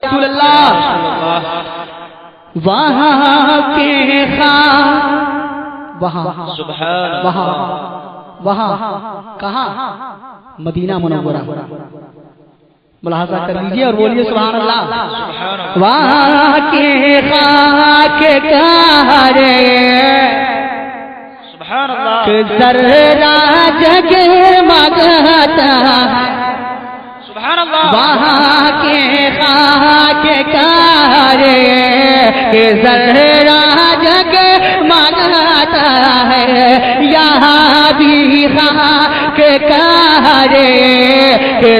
رسول اللہ وہاں کے وہاں کہاں مدینہ منورہ ملاحظہ کر لیجیے اور بولیے سبحان اللہ وہاں کے خاک کارے سبحان اللہ ذرہ جگمگاتا سبحان اللہ وہاں کے خاک کارے ذرہ جگمگاتا ہے یہاں بھی خاک کارے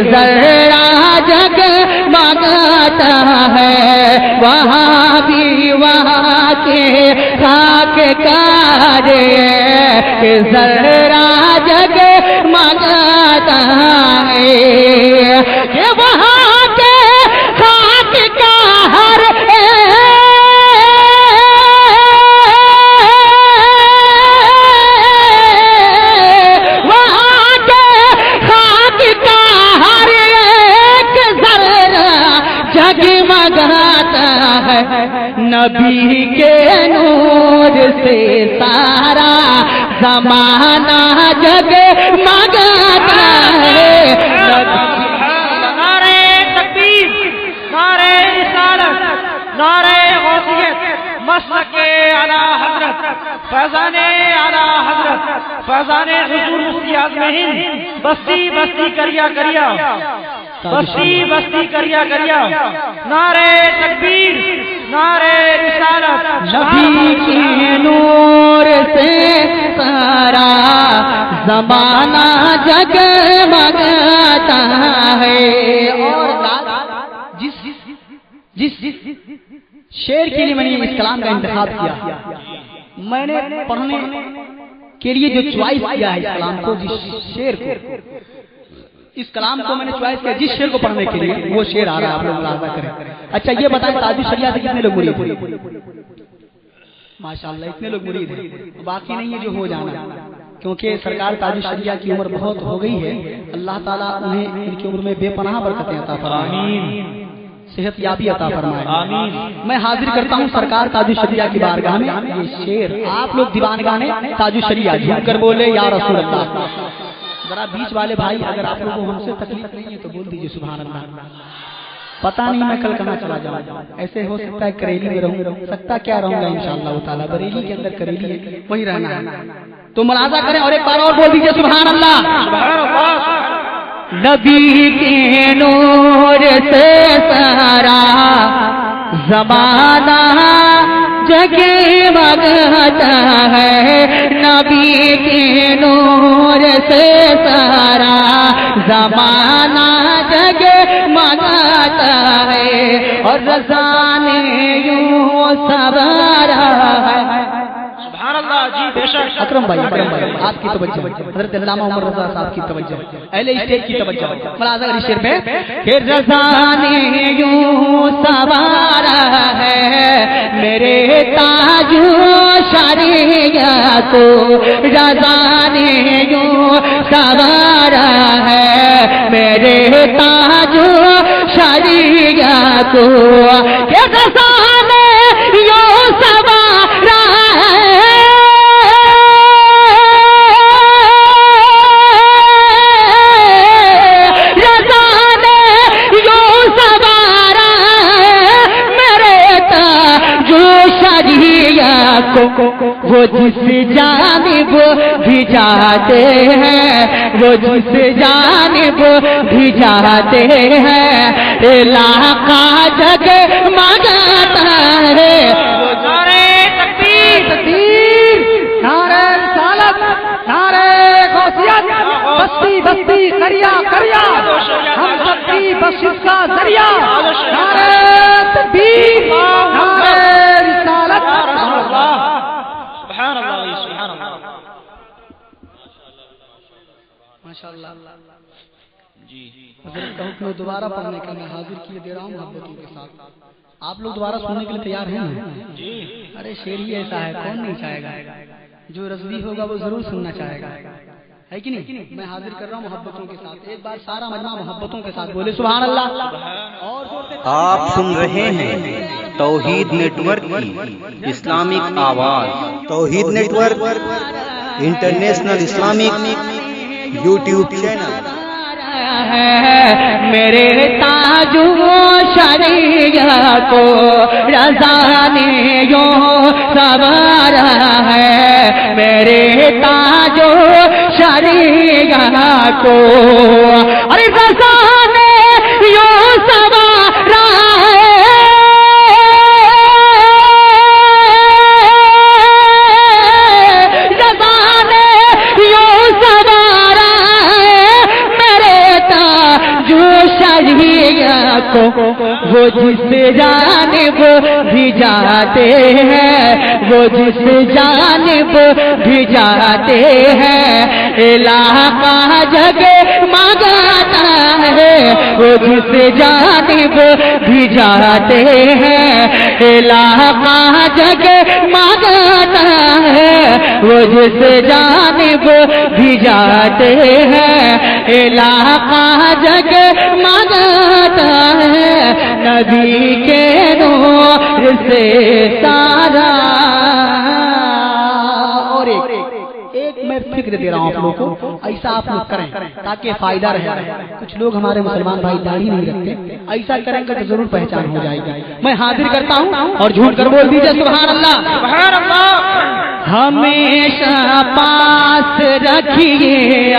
ذرہ جگمگاتا ہے وہاں بھی وہاں کے خاک کارے ذرہ جگمگاتا ہے کہ وہاں کے خاک کا ہر وہاں کے خاک کا ہر ایک ذرہ جگمگاتا ہے نبی کے نور سے سارا زمانہ جگمگاتا ہے نعرہ تکبیر نعرہ رسالت نعرہ غوثیت مسلک اعلی حضرت فیضان اعلی حضرت فیضان حضور مفتی اعظم ہند بستی بستی کریا کریا بستی بستی کریا کریا نعرہ تکبیر نعرہ رسالت نبی کے نور سے سارا زمانہ جگمگاتا ہے اور جس شعر کے لیے میں نے اس کلام کا انتخاب کیا میں نے پڑھنے کے لیے جو چوائس کیا ہے اس کلام کو جس شعر کو اس کلام کو میں نے چوائس کیا جس شعر کو پڑھنے کے لیے وہ شعر آ رہا ہے آپ لوگ ملاحظہ کریں اچھا یہ بتائیں تاج الشریعہ سے کتنے لوگ مرید ہیں ماشاءاللہ اتنے لوگ مرید ہیں باقی نہیں ہے جو ہو جانا کیونکہ سرکار تاج الشریعہ کی عمر بہت ہو گئی ہے اللہ تعالیٰ انہیں ان کی عمر میں بے پناہ برکتیں عطا فرمائے صحت یابی عطا فرمائے میں حاضر کرتا ہوں سرکار تاج الشریعہ کی بارگاہ میں یہ شعر آپ لوگ دیوان گانے تاج الشریعہ جھوم کر بولے یا رسول اللہ ذرا بیچ والے بھائی اگر آپ لوگوں کو ہم سے تکلیف نہیں ہے تو بول دیجئے سبحان اللہ پتہ نہیں میں کل کہاں چلا جاؤں ایسے ہو سکتا ہے کریلی میں رہوں سکتا کیا رہوں گا انشاءاللہ تعالی بریلی کے اندر کریلی ہے وہی رہنا ہے تو ملاحظہ کریں اور ایک بار اور بول دیجئے سبحان اللہ نبی کے نور سے سارا زمانہ جگمگاتا ہے نبی کے نور سے سارا زمانہ جگمگاتا ہے اور رضا نے یوں سوارا ہے سبحان اللہ جی بے شک اکرم بھائی آپ کی توجہ حضرت علامہ عمر رضا صاحب کی توجہ اہل اسٹیج کی توجہ ملاحظہ کر شعر پہ کہ رضا نے یوں سوارا ہے میرے تاج شریعت کو رضا نے یوں سوارا ہے میرے تاج شریعت کو کہ رضا نے یوں سوارا ہے وہ جس جانب بھی جاتے ہیں وہ جس جانب بھی جاتے ہیں علاقہ جگمگاتا ہے نعرہ تکبیر نعرہ رسالت نعرہ غوثیت بستی بستی کریا کریا ہم سب کی بخشش کا ذریعہ نعرہ تکبیر نعرہ رسالت سبحان اللہ سبحان اللہ ماشاءاللہ جی حضرت کا حکم دوبارہ پڑھنے کا میں حاضر کیے دے رہا ہوں محبتوں کے ساتھ آپ لوگ دوبارہ سننے کے لیے تیار ہیں جی ارے شعر ہی ایسا ہے کون نہیں چاہے گا جو رضوی ہوگا وہ ضرور سننا چاہے گا ہے کہ نہیں؟ میں حاضر کر رہا ہوں محبتوں کے ساتھ، ایک بار سارا مجمع محبتوں کے ساتھ بولے سبحان اللہ۔ آپ سن رہے ہیں توحید نیٹ ورک کی اسلامک آواز، Tawheed network international Islamic YouTube channel. میرے تاج و شریعہ کو رضا نے یوں سنوارا ہے، میرے تاج و شریعہ کو ارے رضا نے یوں سنوارا ہے، رضا نے یوں سنوارا ہے میرے تاج و شریعہ کو، وہ جس جانب بھی جاتے ہیں، وہ جس جانب بھی جاتے ہیں، علاقہ جگہ مانگاتا ہے، وہ جس جانب بھی جاتے ہیں، علاقہ جگہ مانگاتا ہے، وہ جس جانب بھی جاتے ہیں، علاقہ جگہ مانگاتا ہے، نبی کے نور سے سارا۔ اور ایک میں فکر دے رہا ہوں آپ لوگوں کو، ایسا آپ لوگ کریں تاکہ فائدہ رہے۔ کچھ لوگ ہمارے مسلمان بھائی داڑھی نہیں رکھتے، ایسا کریں گے تو ضرور پہچان ہو جائے گی۔ میں حاضر کرتا ہوں اور جھوٹ کر بول دیجیے سبحان اللہ۔ سبحان اللہ۔ ہمیشہ پاس رکھیے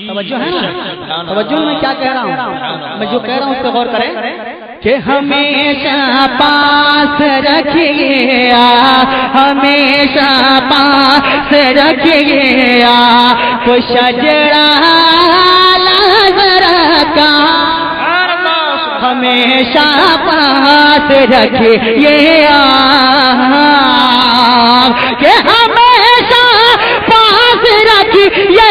توجہ ہے نا؟ توجہ میں کیا کہہ رہا ہوں؟ میں جو کہہ رہا ہوں اس پہ غور کریں کہ ہمیشہ پاس رکھیے، ہمیشہ پاس رکھیے، کوئی شجرہ لازرہ کا ہمیشہ پاس رکھیے، کہ ہمیشہ پاس رکھیے،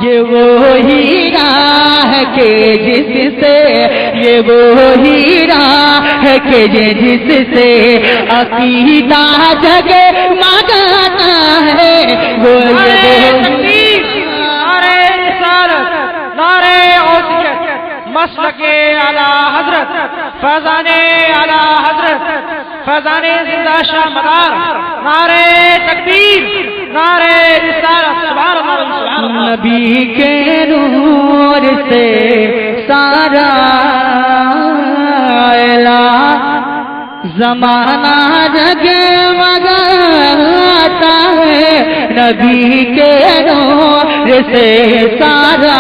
یہ وہی راہ کہ جس سے، یہ وہی راہ کہ جس سے عقیدہ جگہ مانگاتا ہے، وہ تکبیر، نعرہ رسالت، نعرہ غوثیت، مسلک اعلی حضرت، فیضان اعلی حضرت، فیضان زندہ شاہ مدار، نعرہ تکبیر، نعرہ رسالت، سبحان اللہ سبحان اللہ۔ نبی کے نور سے سارا زمانہ جگمگاتا ہے، نبی کے نور سے سارا۔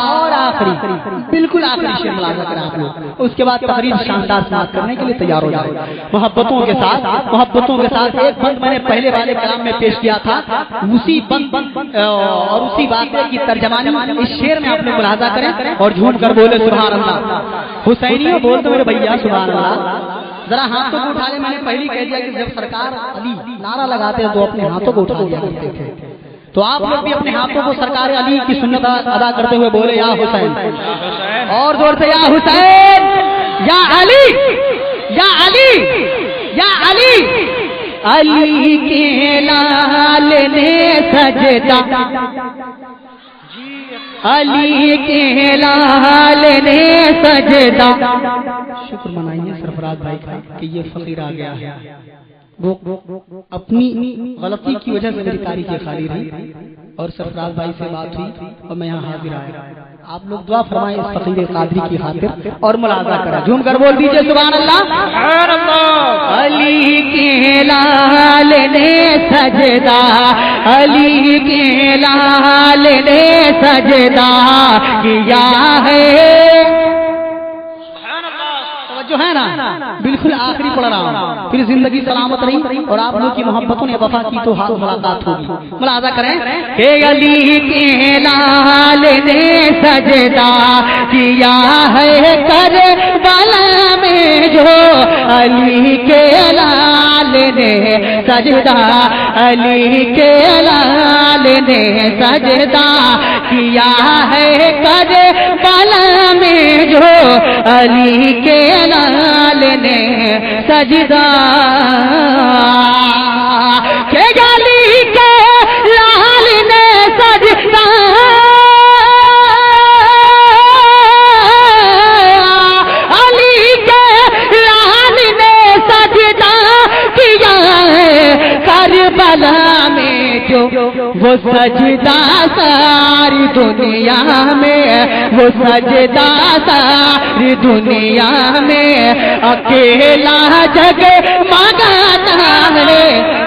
اور آخری بالکل آخری شعر ملاحظہ کریں آپ لوگ، اس کے بعد تقریر شاندار سماعت کرنے کے لیے تیار ہو جائے۔ محبتوں کے ساتھ ایک بند میں نے پہلے والے کلام میں پیش کیا تھا، اسی بند اور اسی بات کی ترجمانی اس شعر میں آپ لوگ ملاحظہ کریں اور جھوٹ کر بولے سبحان اللہ۔ حسینیوں بولتے میرے بھیا سبحان اللہ۔ ذرا ہاتھوں کو اٹھا لے، میں نے پہلی کہہ دیا کہ جب سرکار علی نعرہ لگاتے ہیں تو اپنے ہاتھوں کو اٹھا دیا کرتے تھے، تو آپ لوگ بھی اپنے ہاتھوں کو سرکار علی کی سنت ادا کرتے ہوئے بولے یا حسین، اور زور سے یا حسین، یا علی، یا علی، یا علی۔ علی کے لال نے سجدہ، علی کے لال نے سجدہ۔ شکر منائیے سرفراز بھائی کا کہ یہ فقیر آ گیا ہے، وہ اپنی غلطی کی وجہ سے میری تاریخیں خالی رہی اور سرفراز بھائی سے بات ہوئی اور میں یہاں حاضر آیا۔ آپ لوگ دعا فرمائیں اس فقیر قادری کی خاطر اور ملاحظہ کریں، جھوم کر بول دیجئے سبحان اللہ۔ سبحان اللہ۔ علی کے لال نے سجدہ، علی کے لال نے سجدہ کیا ہے۔ جو ہے نا بالکل آخری پڑھ رہا ہوں، پھر زندگی سلامت رہی اور آپ لوگ کی محبتوں نے وفا کی تو ہاتھ ملاقات ہوگی۔ ملاحظہ کریں کہ علی کے لال نے سجدہ کیا ہے کربلا میں، جو علی کے لال لال نے سجدہ علی کے لال نے سجدہ کیا ہے کربلا میں جو علی کے لال نے سجدہ کہ علی کے لال نے سجدہ علی کے لال نے سجدہ کیا ہے کربلا میں جو وہ سجدہ ساری دنیا میں وہ سجدہ ساری دنیا میں اکیلا جگ مگاتا ہے